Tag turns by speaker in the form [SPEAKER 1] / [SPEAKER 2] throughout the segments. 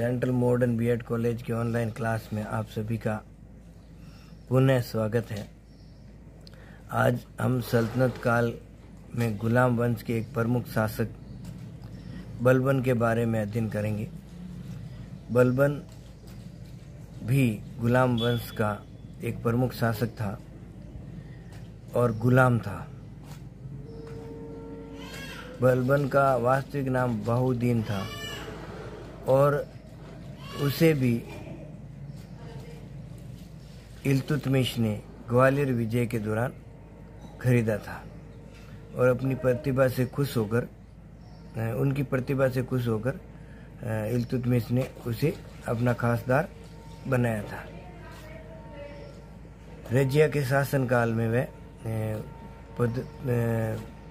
[SPEAKER 1] Central modern BEd college के online class में आप सभी का पुनः स्वागत है। आज हम सल्तनत काल में गुलाम वंश के एक प्रमुख शासक बलबन के बारे में अध्ययन करेंगे। बलबन भी गुलाम वंश का एक प्रमुख शासक था और गुलाम था। बलबन का वास्तविक नाम बहाउद्दीन था और उसे भी इल्तुतमिश ने ग्वालियर विजय के दौरान खरीदा था और अपनी प्रतिभा से खुश होकर इल्तुतमिश ने उसे अपना खासदार बनाया था। रजिया के शासनकाल में वह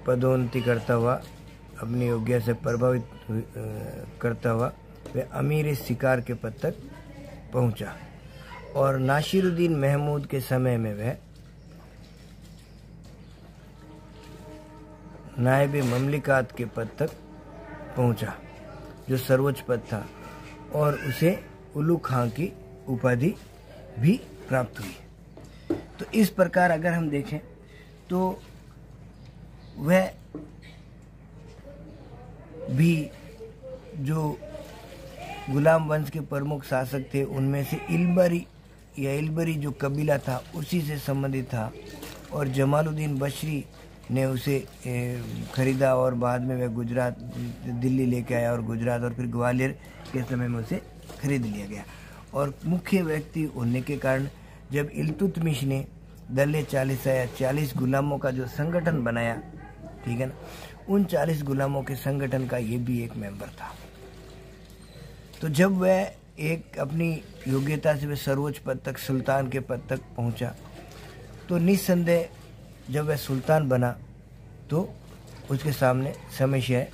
[SPEAKER 1] पदोन्नति करता हुआ अपनी योग्यता से प्रभावित करता हुआ वह अमीर शिकार के पद तक पहुंचा और नासिरुद्दीन महमूद के समय में वह नायब ममलिकात के पद तक पहुंचा, जो सर्वोच्च पद था, और उसे उलू खां की उपाधि भी प्राप्त हुई। तो इस प्रकार अगर हम देखें तो वह भी जो गुलाम वंश के प्रमुख शासक थे उनमें से इल्बरी जो कबीला था उसी से संबंधित था और जमालुद्दीन बशरी ने उसे खरीदा और बाद में वह गुजरात दिल्ली लेके आया और गुजरात और फिर ग्वालियर के समय में उसे खरीद लिया गया। और मुख्य व्यक्ति होने के कारण जब इल्तुतमिश ने दल्ले 40 गुलामों का जो संगठन बनाया, ठीक है ना, उन 40 गुलामों के संगठन का ये भी एक मेंबर था। तो जब वह एक अपनी योग्यता से वह सर्वोच्च पद तक, सुल्तान के पद तक पहुंचा, तो निस्संदेह जब वह सुल्तान बना तो उसके सामने समस्याएं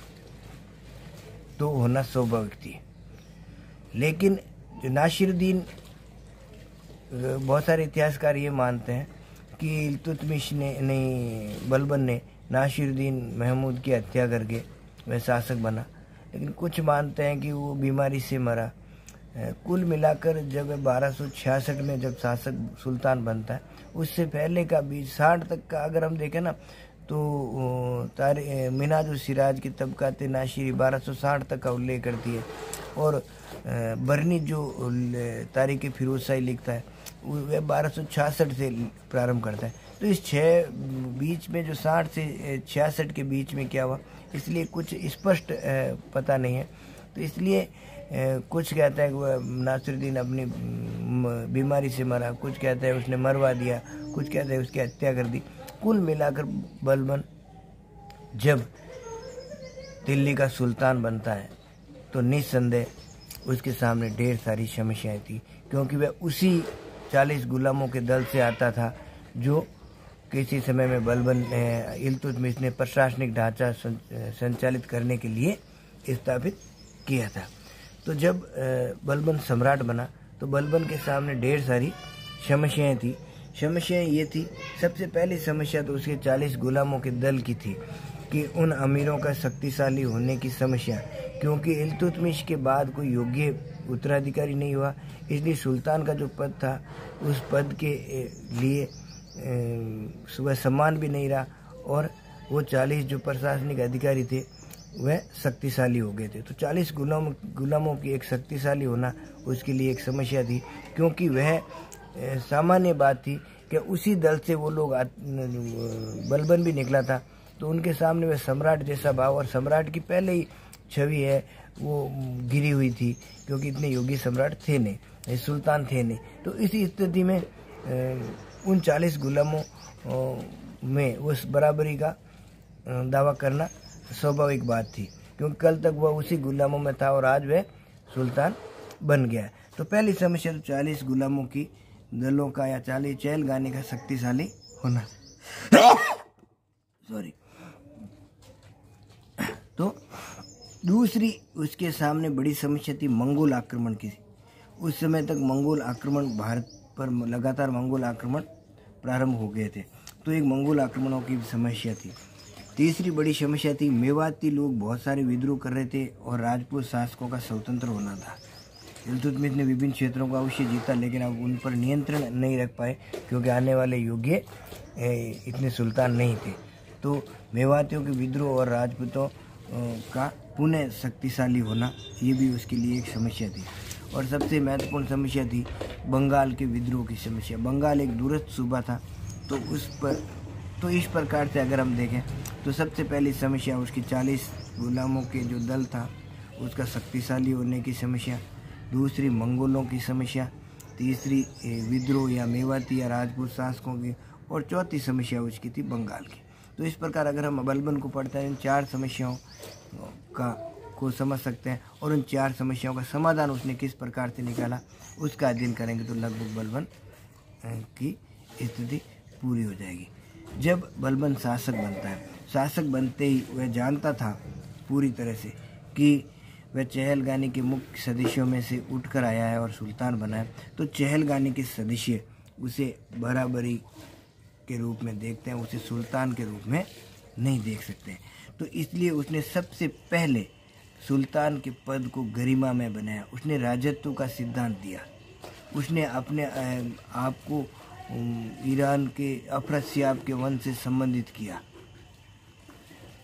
[SPEAKER 1] तो होना स्वाभाविक थी। लेकिन नासिरुद्दीन, बहुत सारे इतिहासकार ये मानते हैं कि इल्तुतमिश ने बलबन ने नासिरुद्दीन महमूद की हत्या करके वह शासक बना, लेकिन कुछ मानते हैं कि वो बीमारी से मरा। कुल मिलाकर जब 1266 में जब शासक सुल्तान बनता है, उससे पहले का 60 तक का अगर हम देखें ना तो मिनाजुल सिराज की तबकात नासिरी 1260 तक का उल्लेख करती है और बरनी जो तारीख फिरोजशाही लिखता है वह 1266 से प्रारंभ करता है। तो इस बीच में जो 60 से 66 के बीच में क्या हुआ, इसलिए कुछ स्पष्ट पता नहीं है। तो इसलिए कुछ कहता है कि वह नासिरुद्दीन अपनी बीमारी से मरा, कुछ कहता है उसने मरवा दिया, कुछ कहता है उसकी हत्या कर दी। कुल मिलाकर बलबन जब दिल्ली का सुल्तान बनता है तो निस्संदेह उसके सामने ढेर सारी समस्याएं थी, क्योंकि वह उसी 40 गुलामों के दल से आता था जो किसी समय में बलबन इल्तुतमिश ने प्रशासनिक ढांचा संचालित करने के लिए स्थापित किया था। तो जब बलबन सम्राट बना तो बलबन के सामने ढेर सारी समस्याएं थी। समस्याएं ये थी, सबसे पहली समस्या तो उसके 40 गुलामों के दल की थी कि उन अमीरों का शक्तिशाली होने की समस्या, क्योंकि इल्तुतमिश के बाद कोई योग्य उत्तराधिकारी नहीं हुआ, इसलिए सुल्तान का जो पद था उस पद के लिए वह सम्मान भी नहीं रहा और वो 40 जो प्रशासनिक अधिकारी थे वह शक्तिशाली हो गए थे। तो 40 गुलामों की एक शक्तिशाली होना उसके लिए एक समस्या थी, क्योंकि वह सामान्य बात थी कि उसी दल से वो लोग बलबन भी निकला था, तो उनके सामने वह सम्राट जैसा भाव, और सम्राट की पहले ही छवि है वो गिरी हुई थी, क्योंकि इतने योगी सम्राट थे नहीं, सुल्तान थे नहीं। तो इसी स्थिति में उन 40 गुलामों में उस बराबरी का दावा करना स्वाभाविक बात थी, क्योंकि कल तक वह उसी गुलामों में था और आज वह सुल्तान बन गया। तो पहली समस्या तो 40 गुलामों की दलों का या 40 चहल गाने का शक्तिशाली होना। सॉरी। तो दूसरी उसके सामने बड़ी समस्या थी मंगोल आक्रमण की। उस समय तक मंगोल आक्रमण, भारत पर लगातार मंगोल आक्रमण प्रारंभ हो गए थे, तो एक मंगोल आक्रमणों की समस्या थी। तीसरी बड़ी समस्या थी मेवाती लोग बहुत सारे विद्रोह कर रहे थे और राजपूत शासकों का स्वतंत्र होना था। इल्तुतमिश ने विभिन्न क्षेत्रों को अवश्य जीता, लेकिन अब उन पर नियंत्रण नहीं रख पाए क्योंकि आने वाले योग्य इतने सुल्तान नहीं थे। तो मेवातियों के विद्रोह और राजपूतों का पुनः शक्तिशाली होना, ये भी उसके लिए एक समस्या थी। और सबसे महत्वपूर्ण समस्या थी बंगाल के विद्रोह की समस्या। बंगाल एक दूरस्थ सूबा था, तो इस प्रकार से अगर हम देखें तो सबसे पहली समस्या उसकी 40 गुलामों के जो दल था उसका शक्तिशाली होने की समस्या, दूसरी मंगोलों की समस्या, तीसरी विद्रोह या मेवाती या राजपूत शासकों की, और चौथी समस्या उसकी थी बंगाल की। तो इस प्रकार अगर हम बलबन को पढ़ते हैं इन 4 समस्याओं को समझ सकते हैं और उन 4 समस्याओं का समाधान उसने किस प्रकार से निकाला उसका अध्ययन करेंगे तो लगभग बलबन की स्थिति पूरी हो जाएगी। जब बलबन शासक बनता है, शासक बनते ही वह जानता था पूरी तरह से कि वह चहलगानी के मुख्य सदस्यों में से उठकर आया है और सुल्तान बना है, तो चहलगानी के सदस्य उसे बराबरी के रूप में देखते हैं, उसे सुल्तान के रूप में नहीं देख सकते। तो इसलिए उसने सबसे पहले सुल्तान के पद को गरिमा में बनाया। उसने राजत्व का सिद्धांत दिया। उसने अपने आप को ईरान के अफरासियाब के वंश से संबंधित किया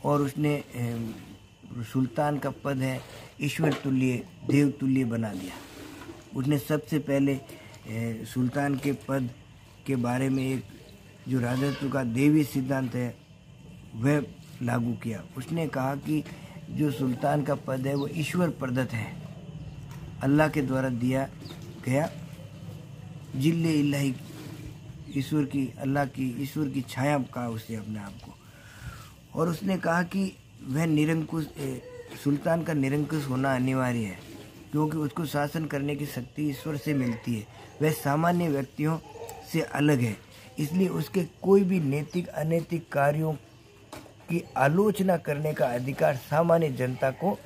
[SPEAKER 1] और उसने सुल्तान का पद है ईश्वर तुल्य, देव तुल्य बना दिया। उसने सबसे पहले सुल्तान के पद के बारे में एक जो राजत्व का देवी सिद्धांत है वह लागू किया। उसने कहा कि जो सुल्तान का पद है वो ईश्वर प्रदत्त है, अल्लाह के द्वारा दिया गया जिल्ले इलाही, ईश्वर की, अल्लाह की, ईश्वर की छाया कहा उसने अपने आप को। और उसने कहा कि वह निरंकुश, सुल्तान का निरंकुश होना अनिवार्य है क्योंकि उसको शासन करने की शक्ति ईश्वर से मिलती है। वह सामान्य व्यक्तियों से अलग है, इसलिए उसके कोई भी नैतिक अनैतिक कार्यों की आलोचना करने का अधिकार सामान्य जनता को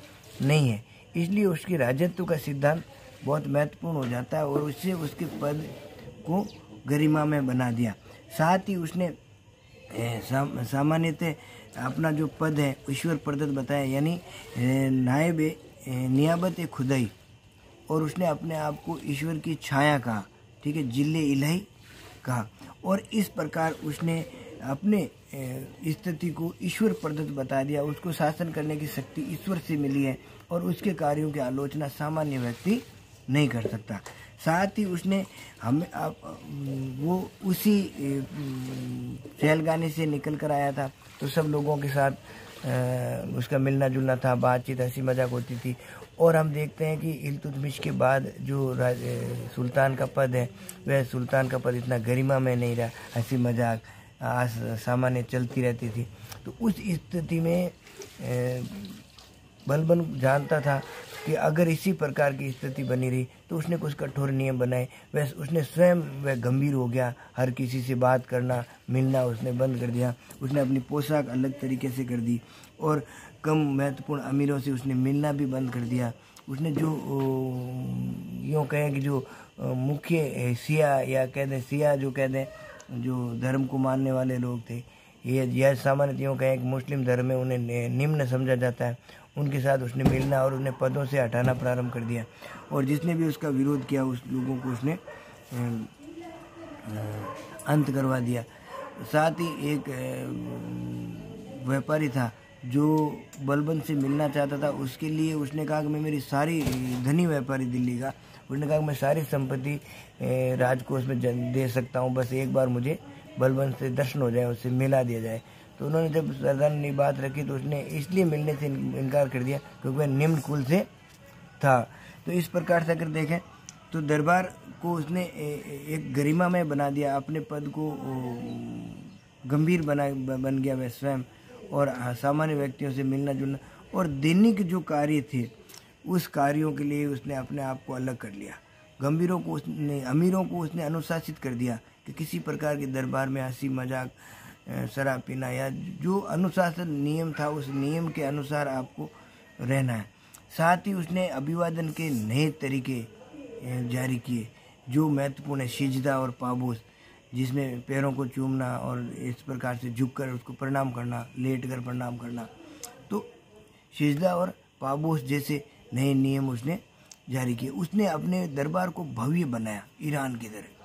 [SPEAKER 1] नहीं है। इसलिए उसके राजत्व का सिद्धांत बहुत महत्वपूर्ण हो जाता है और उससे उसके पद को गरिमा में बना दिया। साथ ही उसने सामान्यतः अपना जो पद है ईश्वर प्रदत्त बताया, यानी नायब नियाबत खुदाई, और उसने अपने आप को ईश्वर की छाया कहा, ठीक है, जिल्ले इलाही कहा। और इस प्रकार उसने अपने स्थिति को ईश्वर प्रदत्त बता दिया। उसको शासन करने की शक्ति ईश्वर से मिली है और उसके कार्यों की आलोचना सामान्य व्यक्ति नहीं कर सकता। साथ ही उसने वो उसी चहलगानी से निकल कर आया था, तो सब लोगों के साथ उसका मिलना जुलना था, बातचीत, हंसी मजाक होती थी। और हम देखते हैं कि इल्तुतमिश के बाद जो सुल्तान का पद है वह सुल्तान का पद इतना गरिमा में नहीं रहा, हंसी मजाक सामान्य चलती रहती थी। तो उस स्थिति में बलबन जानता था कि अगर इसी प्रकार की स्थिति बनी रही तो उसने कुछ कठोर नियम बनाए। वह उसने स्वयं वह गंभीर हो गया, हर किसी से बात करना मिलना उसने बंद कर दिया। उसने अपनी पोशाक अलग तरीके से कर दी और कम महत्वपूर्ण अमीरों से उसने मिलना भी बंद कर दिया। उसने जो यूँ कहें कि जो मुख्य सिया या सिया जो कहते हैं जो धर्म को मानने वाले लोग थे, ये यह सामान्य यूँ कहें कि मुस्लिम धर्म में उन्हें निम्न समझा जाता है, उनके साथ उसने मिलना और उन्हें पदों से हटाना प्रारंभ कर दिया। और जिसने भी उसका विरोध किया उस लोगों को उसने अंत करवा दिया। साथ ही एक व्यापारी था जो बलबन से मिलना चाहता था, उसके लिए उसने कहा कि मैं मेरी सारी धनी व्यापारी दिल्ली का, उसने कहा कि मैं सारी संपत्ति राजकोष में दे सकता हूँ, बस एक बार मुझे बलबन से दर्शन हो जाए, उससे मिला दिया जाए। तो उन्होंने जब सरदार ने बात रखी तो उसने इसलिए मिलने से इनकार कर दिया क्योंकि वह निम्न कुल से था। तो इस प्रकार से अगर देखें तो दरबार को उसने एक गरिमा में बना दिया, अपने पद को गंभीर बन गया वह स्वयं, और सामान्य व्यक्तियों से मिलना जुलना और दैनिक जो कार्य थे उस कार्यों के लिए उसने अपने आप को अलग कर लिया। गंभीरों को उसने, अमीरों को उसने अनुशासित कर दिया कि किसी प्रकार के दरबार में हंसी मजाक, शराब पीना या जो अनुशासन नियम था उस नियम के अनुसार आपको रहना है। साथ ही उसने अभिवादन के नए तरीके जारी किए जो महत्वपूर्ण है, सिजदा और पाबोस, जिसमें पैरों को चूमना और इस प्रकार से झुककर उसको प्रणाम करना, लेटकर प्रणाम करना। तो सिजदा और पाबोस जैसे नए नियम उसने जारी किए। उसने अपने दरबार को भव्य बनाया ईरान की तरह।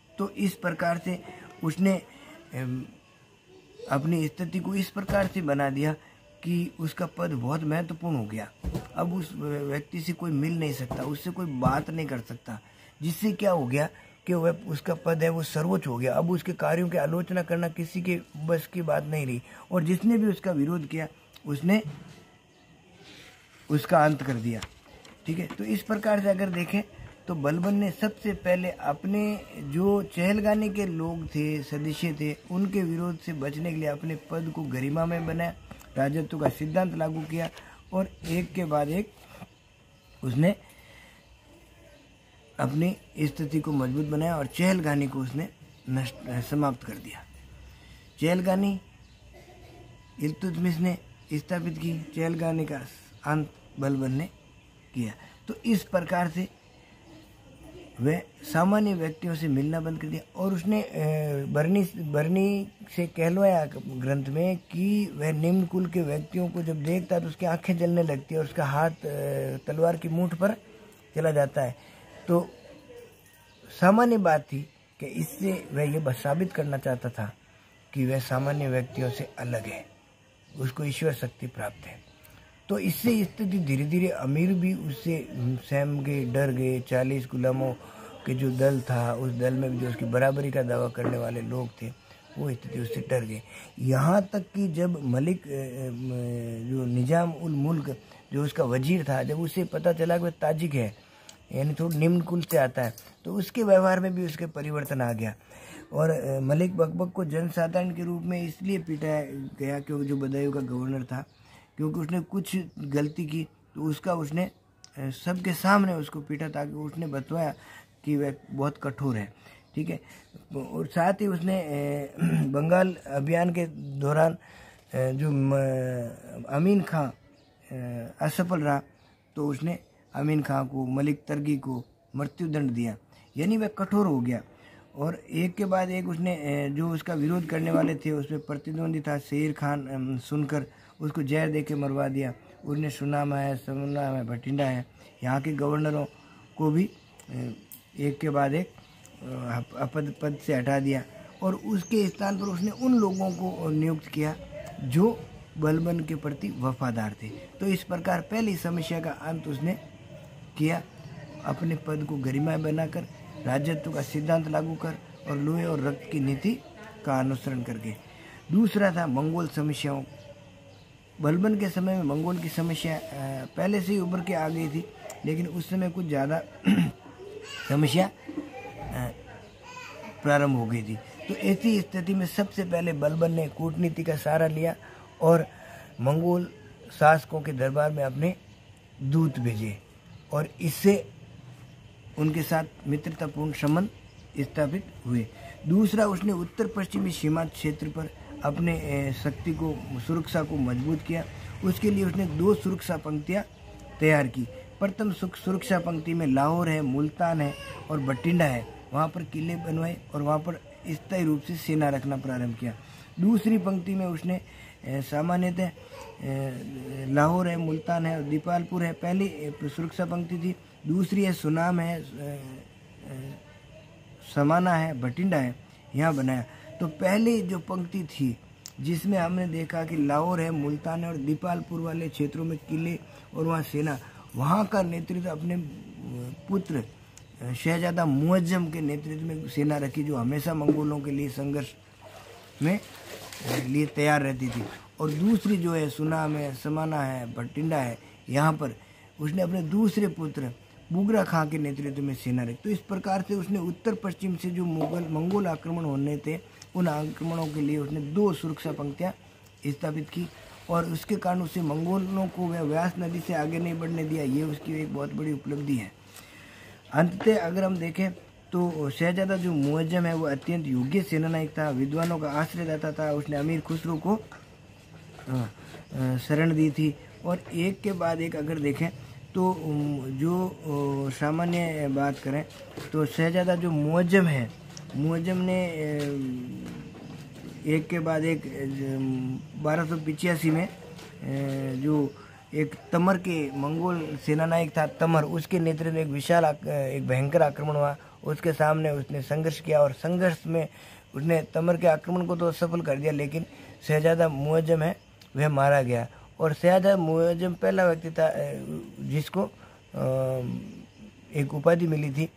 [SPEAKER 1] तो इस प्रकार से उसने अपनी स्थिति को इस प्रकार से बना दिया कि उसका पद बहुत महत्वपूर्ण हो गया। अब उस व्यक्ति से कोई मिल नहीं सकता, उससे कोई बात नहीं कर सकता, जिससे क्या हो गया कि वह उसका पद है वो सर्वोच्च हो गया। अब उसके कार्यों की आलोचना करना किसी के बस की बात नहीं रही, और जिसने भी उसका विरोध किया उसने उसका अंत कर दिया। ठीक है, तो इस प्रकार से अगर देखें तो बलबन ने सबसे पहले अपने जो चहलगानी के लोग थे, सदस्य थे, उनके विरोध से बचने के लिए अपने पद को गरिमा में बनाया, राजत्व का सिद्धांत लागू किया, और एक के बाद एक उसने अपनी स्थिति को मजबूत बनाया और चहलगानी को उसने समाप्त कर दिया। चहलगानी इल्तुतमिश ने स्थापित की, चहलगानी का अंत बलबन ने किया। तो इस प्रकार से वह सामान्य व्यक्तियों से मिलना बंद कर दिया, और उसने बर्नी से कहलवाया ग्रंथ में कि वह निम्न कुल के व्यक्तियों को जब देखता है तो उसकी आंखें जलने लगती है और उसका हाथ तलवार की मूठ पर चला जाता है। तो सामान्य बात थी कि इससे वह ये बस साबित करना चाहता था कि वह सामान्य व्यक्तियों से अलग है, उसको ईश्वर शक्ति प्राप्त है। तो इससे स्थिति धीरे धीरे अमीर भी उससे सहम गए, डर गए। 40 गुलामों के जो दल था, उस दल में भी जो उसकी बराबरी का दावा करने वाले लोग थे, वो स्थिति उससे डर गए। यहाँ तक कि जब मलिक जो निजाम उल मुल्क जो उसका वजीर था, जब उसे पता चला कि वह ताजिक है, यानी थोड़ा निम्न कुल से आता है, तो उसके व्यवहार में भी उसके परिवर्तन आ गया। और मलिक बकबक को जनसाधारण के रूप में इसलिए पीटा गया क्योंकि जो बदायूं का गवर्नर था, क्योंकि उसने कुछ गलती की, तो उसका उसने सबके सामने उसको पीटा ताकि उसने बतवाया कि वह बहुत कठोर है। ठीक है, और साथ ही उसने बंगाल अभियान के दौरान जो अमीन खां असफल रहा, तो उसने अमीन खां को, मलिक तर्गी को मृत्युदंड दिया, यानी वह कठोर हो गया। और एक के बाद एक उसने जो उसका विरोध करने वाले थे, उसमें प्रतिद्वंदी था शेर खान, सुनकर उसको जहर दे के मरवा दिया। उसने सुनामा है, समुना है, भटिंडा है, यहाँ के गवर्नरों को भी एक के बाद एक पद से हटा दिया, और उसके स्थान पर उसने उन लोगों को नियुक्त किया जो बलबन के प्रति वफादार थे। तो इस प्रकार पहली समस्या का अंत उसने किया, अपने पद को गरिमा बनाकर, राजत्व का सिद्धांत लागू कर, और लोहे और रक्त की नीति का अनुसरण करके। दूसरा था मंगोल समस्याओं। बलबन के समय में मंगोल की समस्या पहले से ही उभर के आ गई थी, लेकिन उस समय कुछ ज़्यादा समस्या प्रारंभ हो गई थी। तो ऐसी स्थिति में सबसे पहले बलबन ने कूटनीति का सहारा लिया और मंगोल शासकों के दरबार में अपने दूत भेजे, और इससे उनके साथ मित्रतापूर्ण संबंध स्थापित हुए। दूसरा, उसने उत्तर पश्चिमी सीमांत क्षेत्र पर अपने शक्ति को, सुरक्षा को मजबूत किया। उसके लिए उसने 2 सुरक्षा पंक्तियां तैयार की। प्रथम सुरक्षा पंक्ति में लाहौर है, मुल्तान है और बठिंडा है, वहाँ पर किले बनवाए और वहाँ पर स्थायी रूप से सेना रखना प्रारंभ किया। दूसरी पंक्ति में उसने सामान्यतः लाहौर है, मुल्तान है और दीपालपुर है, पहली सुरक्षा पंक्ति थी। दूसरी है सुनाम है, समाना है, भटिंडा है, यहाँ बनाया। तो पहली जो पंक्ति थी जिसमें हमने देखा कि लाहौर है, मुल्तान है और दीपालपुर वाले क्षेत्रों में किले और वहाँ सेना, वहाँ का नेतृत्व अपने पुत्र शहजादा मुअज्जम के नेतृत्व में सेना रखी, जो हमेशा मंगोलों के लिए संघर्ष में लिए तैयार रहती थी। और दूसरी जो है सुनाम है, समाना है, भटिंडा है, यहाँ पर उसने अपने दूसरे पुत्र बुगरा खां के नेतृत्व में सेना रखी। तो इस प्रकार से उसने उत्तर पश्चिम से जो मंगोल आक्रमण होने थे, उन आक्रमणों के लिए उसने 2 सुरक्षा पंक्तियां स्थापित की, और उसके कारण उसे मंगोलों को वह व्यास नदी से आगे नहीं बढ़ने दिया। ये उसकी एक बहुत बड़ी उपलब्धि है। अंततः अगर हम देखें तो शहजादा जो मुअज्जम है वो अत्यंत योग्य सेनानायक था, विद्वानों का आश्रयदाता था। उसने अमीर खुसरो को शरण दी थी। और एक के बाद एक अगर देखें तो जो सामान्य बात करें तो शहजादा जो मुअज्जम है, मुअज्जम ने एक के बाद एक 1285 में जो एक तमर के मंगोल सेनानायक था तमर, उसके नेतृत्व में एक विशाल एक भयंकर आक्रमण हुआ। उसके सामने उसने संघर्ष किया और संघर्ष में उसने तमर के आक्रमण को तो सफल कर दिया, लेकिन शहजादा मुअज्जम है वह मारा गया। और शहजादा मुअज्जम पहला व्यक्ति था जिसको एक उपाधि मिली थी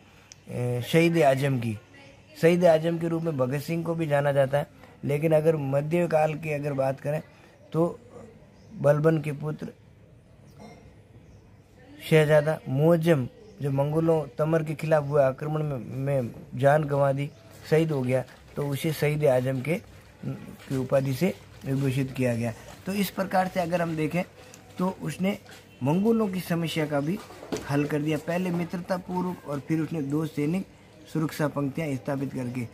[SPEAKER 1] शहीद आजम की। शहीद आजम के रूप में भगत सिंह को भी जाना जाता है। लेकिन अगर मध्यकाल की अगर बात करें तो बलबन के पुत्र शहजादा मुअज्जम जो मंगोलों तमर के खिलाफ हुए आक्रमण में जान गंवा दी, शहीद हो गया, तो उसे शहीद आजम के उपाधि से विभूषित किया गया। तो इस प्रकार से अगर हम देखें तो उसने मंगोलों की समस्या का भी हल कर दिया। पहले मित्रतापूर्वक और फिर उसने 2 सैनिक सुरक्षा पंक्तियां स्थापित करके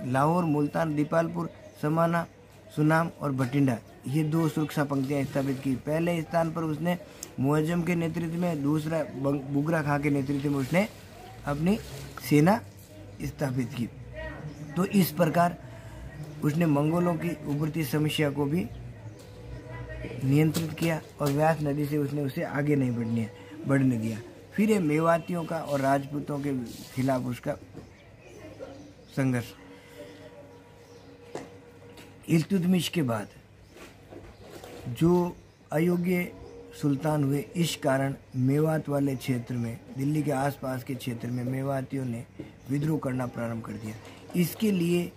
[SPEAKER 1] लाहौर, मुल्तान, दीपालपुर, समाना, सुनाम और भटिंडा ये 2 सुरक्षा पंक्तियां स्थापित की। पहले स्थान पर उसने मुअज्जम के नेतृत्व में, दूसरा बुगरा खां के नेतृत्व में उसने अपनी सेना स्थापित की। तो इस प्रकार उसने मंगोलों की उभरती समस्या को भी नियंत्रित किया और व्यास नदी से उसने उसे आगे नहीं बढ़ने दिया। फिर ये मेवातियों का और राजपूतों के खिलाफ उसका संघर्ष। इल्तुतमिश के बाद जो अयोग्य सुल्तान हुए, इस कारण मेवात वाले क्षेत्र में, दिल्ली के आसपास के क्षेत्र में मेवातियों ने विद्रोह करना प्रारंभ कर दिया। इसके लिए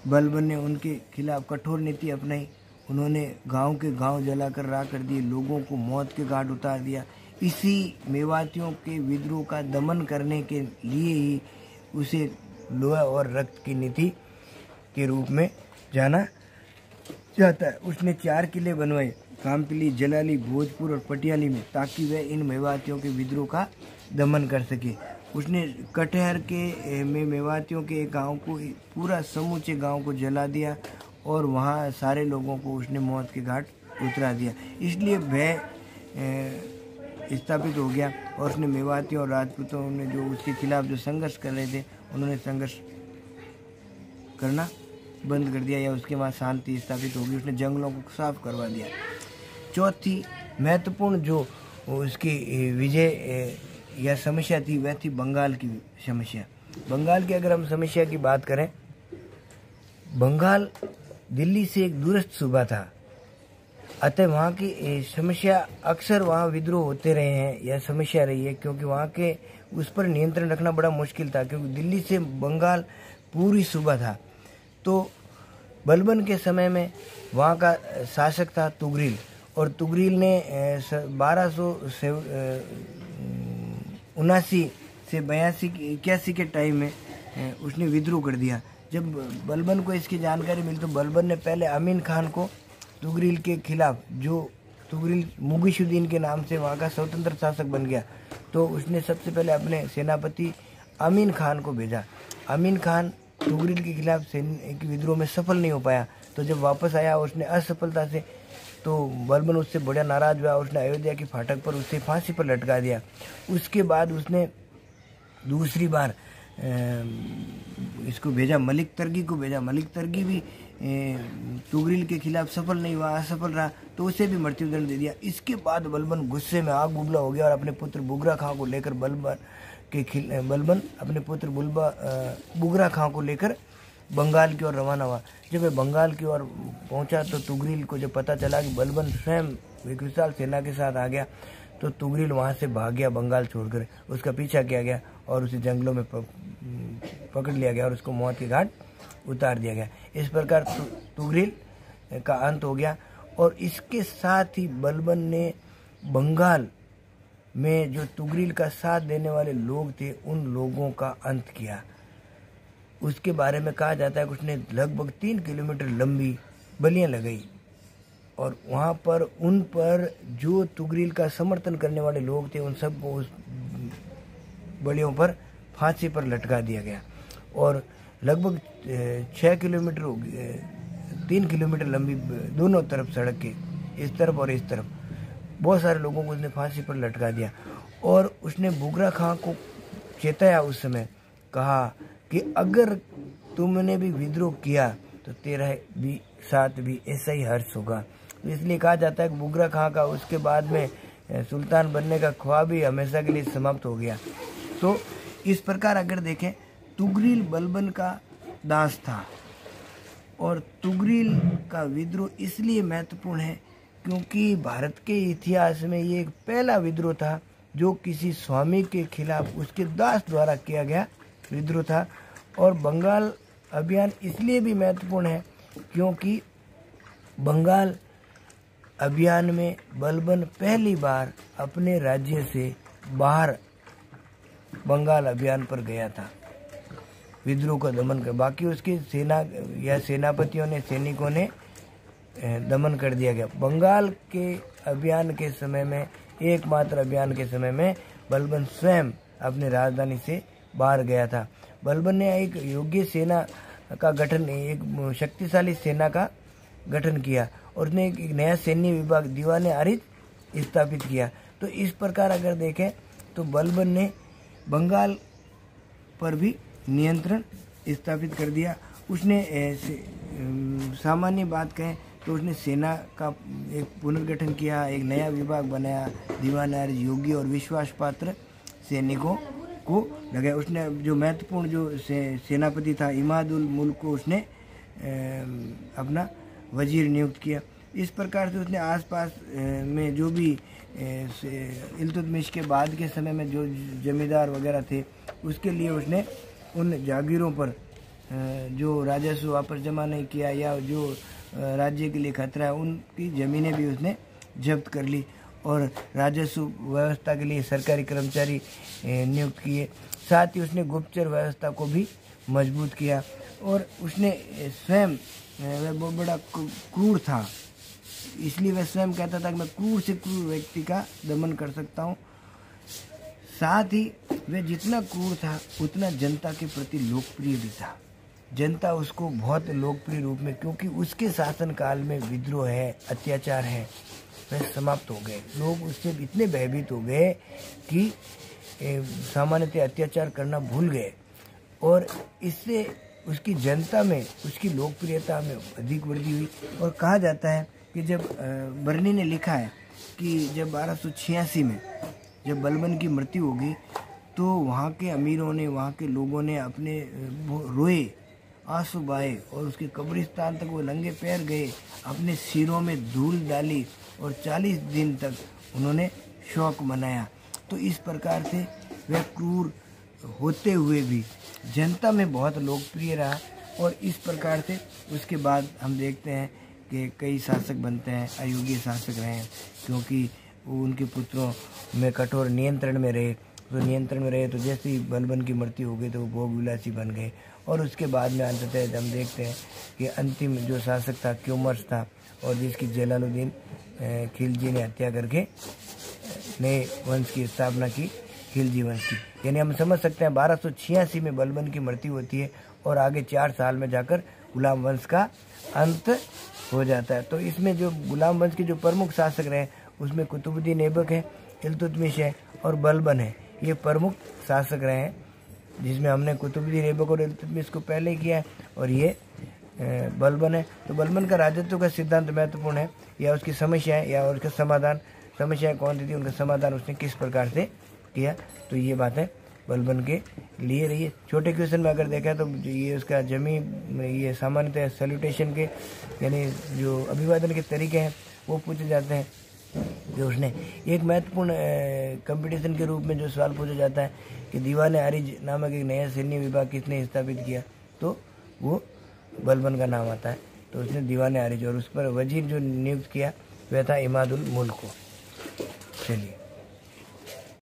[SPEAKER 1] बलबन ने उनके खिलाफ कठोर नीति अपनाई। उन्होंने गांव के गांव जलाकर राख कर दिए, लोगों को मौत के घाट उतार दिया। इसी मेवातियों के विद्रोह का दमन करने के लिए ही उसे लोहा और रक्त की नीति के रूप में जाना जाता है। उसने 4 किले बनवाए, कामपिली, जलाली, भोजपुर और पटियाली में, ताकि वह इन मेवातियों के विद्रोह का दमन कर सके। उसने कटहर के में मेवातियों के एक गांव को, पूरा समूचे गांव को जला दिया और वहां सारे लोगों को उसने मौत के घाट उतरा दिया। इसलिए भय स्थापित हो गया और उसने मेवातियों और राजपूतों ने जो उसके खिलाफ जो संघर्ष कर रहे थे, उन्होंने संघर्ष करना बंद कर दिया या उसके बाद शांति स्थापित होगी। उसने जंगलों को साफ करवा दिया। चौथी महत्वपूर्ण जो उसकी विजय या समस्या थी वह थी बंगाल की समस्या। बंगाल की अगर हम समस्या की बात करें, बंगाल दिल्ली से एक दूरस्थ सूबा था, अतः वहाँ की समस्या अक्सर वहाँ विद्रोह होते रहे हैं या समस्या रही है, क्योंकि वहाँ के उस पर नियंत्रण रखना बड़ा मुश्किल था, क्योंकि दिल्ली से बंगाल पूरी सूबा था। तो बलबन के समय में वहाँ का शासक था तुगरिल, और तुगरिल ने 1279 से 81 के टाइम में उसने विद्रोह कर दिया। जब बलबन को इसकी जानकारी मिली तो बलबन ने पहले अमीन खान को तुगरिल के खिलाफ, जो तुगरिल मुगीशुद्दीन के नाम से वहाँ का स्वतंत्र शासक बन गया, तो उसने सबसे पहले अपने सेनापति अमीन खान को भेजा। अमीन खान तुगरिल के खिलाफ विद्रोह में सफल नहीं हो पाया, तो जब वापस आया उसने असफलता से, तो बलबन उससे बड़ा नाराज हुआ। उसने अयोध्या के फाटक पर उसे फांसी पर लटका दिया। उसके बाद उसने दूसरी बार इसको भेजा, मलिक तर्गी को भेजा। मलिक तर्गी भी तुगरिल के खिलाफ सफल नहीं हुआ, असफल रहा, तो उसे भी मृत्युदंड दे दिया। इसके बाद बलबन गुस्से में आग बुबला हो गया और अपने पुत्र बुगरा खां को लेकर बलबन अपने पुत्र बुगरा खां को लेकर बंगाल की ओर रवाना हुआ। जब वह बंगाल की ओर पहुंचा तो तुगरिल को जब पता चला कि बलबन स्वयं एक विशाल सेना के साथ आ गया, तो तुगरिल वहां से भाग गया बंगाल छोड़कर। उसका पीछा किया गया और उसे जंगलों में पकड़ लिया गया और उसको मौत के घाट उतार दिया गया। इस प्रकार तुगरिल का अंत हो गया। और इसके साथ ही बलबन ने बंगाल में जो तुगरिल का साथ देने वाले लोग थे, उन लोगों का अंत किया। उसके बारे में कहा जाता है कि उसने लगभग 3 किलोमीटर लंबी बलियां लगाई और वहाँ पर उन पर जो तुगरिल का समर्थन करने वाले लोग थे, उन सबको उस बलियों पर फांसी पर लटका दिया गया। और लगभग 6 किलोमीटर 3 किलोमीटर लंबी दोनों तरफ सड़क के, इस तरफ और इस तरफ, बहुत सारे लोगों को उसने फांसी पर लटका दिया। और उसने बुगरा खां को चेताया उस समय, कहा कि अगर तुमने भी विद्रोह किया तो तेरा भी साथ भी ऐसा ही हर्ष होगा। तो इसलिए कहा जाता है कि बुगरा खां का उसके बाद में सुल्तान बनने का ख्वाब ही हमेशा के लिए समाप्त हो गया। तो इस प्रकार अगर देखें, तुगरिल बलबन का दास था और तुगरिल का विद्रोह इसलिए महत्वपूर्ण है क्योंकि भारत के इतिहास में ये एक पहला विद्रोह था जो किसी स्वामी के खिलाफ उसके दास द्वारा किया गया विद्रोह था। और बंगाल अभियान इसलिए भी महत्वपूर्ण है क्योंकि बंगाल अभियान में बलबन पहली बार अपने राज्य से बाहर बंगाल अभियान पर गया था विद्रोह का दमन कर। बाकी उसकी सेना या सेनापतियों ने, सैनिकों ने दमन कर दिया गया। बंगाल के अभियान के समय में, एकमात्र अभियान के समय में बलबन स्वयं अपनी राजधानी से बाहर गया था। बलबन ने एक योग्य सेना का गठन, एक शक्तिशाली सेना का गठन किया और उसने एक नया सैन्य विभाग दीवाने आरिज स्थापित किया। तो इस प्रकार अगर देखें तो बलबन ने बंगाल पर भी नियंत्रण स्थापित कर दिया। उसने सामान्य बात कहें तो उसने सेना का एक पुनर्गठन किया, एक नया विभाग बनाया, दीवान आरिज योग्य और विश्वास पात्र सैनिकों को लगाया। उसने जो महत्वपूर्ण जो सेनापति था इमादुल मुल्क को उसने अपना वजीर नियुक्त किया। इस प्रकार से उसने आसपास में जो भी इल्तुतमिश के बाद के समय में जो जमींदार वगैरह थे उसके लिए उसने उन जागीरों पर जो राजस्व वापस जमा नहीं किया या जो राज्य के लिए खतरा है उनकी ज़मीनें भी उसने जब्त कर ली और राजस्व व्यवस्था के लिए सरकारी कर्मचारी नियुक्त किए। साथ ही उसने गुप्तचर व्यवस्था को भी मजबूत किया और उसने स्वयं, वह बहुत बड़ा क्रूर था इसलिए वह स्वयं कहता था कि मैं क्रूर से क्रूर व्यक्ति का दमन कर सकता हूँ। साथ ही वह जितना क्रूर था उतना जनता के प्रति लोकप्रिय भी था। जनता उसको बहुत लोकप्रिय रूप में, क्योंकि उसके शासनकाल में विद्रोह है, अत्याचार है, वह समाप्त हो गए। लोग उससे इतने भयभीत हो गए कि सामान्यतः अत्याचार करना भूल गए और इससे उसकी जनता में, उसकी लोकप्रियता में अधिक वृद्धि हुई। और कहा जाता है कि जब बर्नी ने लिखा है कि जब 1286 में जब बलबन की मृत्यु होगी तो वहाँ के अमीरों ने, वहाँ के लोगों ने अपने रोए, आंसू बहाए और उसके कब्रिस्तान तक वो नंगे पैर गए, अपने सिरों में धूल डाली और 40 दिन तक उन्होंने शोक मनाया। तो इस प्रकार से वह क्रूर होते हुए भी जनता में बहुत लोकप्रिय रहा और इस प्रकार से उसके बाद हम देखते हैं कि कई शासक बनते हैं, अयोग्य शासक रहे हैं क्योंकि वो उनके पुत्रों में कठोर नियंत्रण में रहे। तो नियंत्रण में रहे तो जैसे ही बलबन की मृत्यु हो गई तो वो भोग विलासी बन गए और उसके बाद में अंततः हम देखते हैं कि अंतिम जो शासक था क्यूमर्स था और जिसकी जलालुद्दीन खिलजी ने हत्या करके नए वंश की स्थापना की, खिलजी वंश की। यानी हम समझ सकते हैं 1286 में बलबन की मृत्यु होती है और आगे 4 साल में जाकर गुलाम वंश का अंत हो जाता है। तो इसमें जो गुलाम वंश के जो प्रमुख शासक रहे उसमें कुतुबुद्दीन ऐबक है, इल्तुतमिश है और बलबन है, ये प्रमुख शासक रहे हैं, जिसमें हमने कुतुबुद्दीन ऐबक और इल्तुतमिश को पहले किया है और ये बलबन है। तो बलबन का राजत्व का सिद्धांत महत्वपूर्ण है या उसकी समस्याएं या उसका समाधान, समस्याएं कौन सी थी उनका समाधान उसने किस प्रकार से किया, तो ये बात है बलबन के लिए रही है। छोटे क्वेश्चन में अगर देखा तो ये उसका ये सामान्यतः सैल्यूटेशन के यानी जो अभिवादन के तरीके हैं वो पूछे जाते हैं। जो उसने एक महत्वपूर्ण कंपटीशन के रूप में जो सवाल पूछा जाता है कि दीवाने आरिज नामक एक नया सैन्य विभाग किसने स्थापित किया, तो वो बलबन का नाम आता है। तो उसने दीवाने आरिज और उस पर वजीर जो नियुक्त किया वह था इमादुल मुल्क को। चलिए।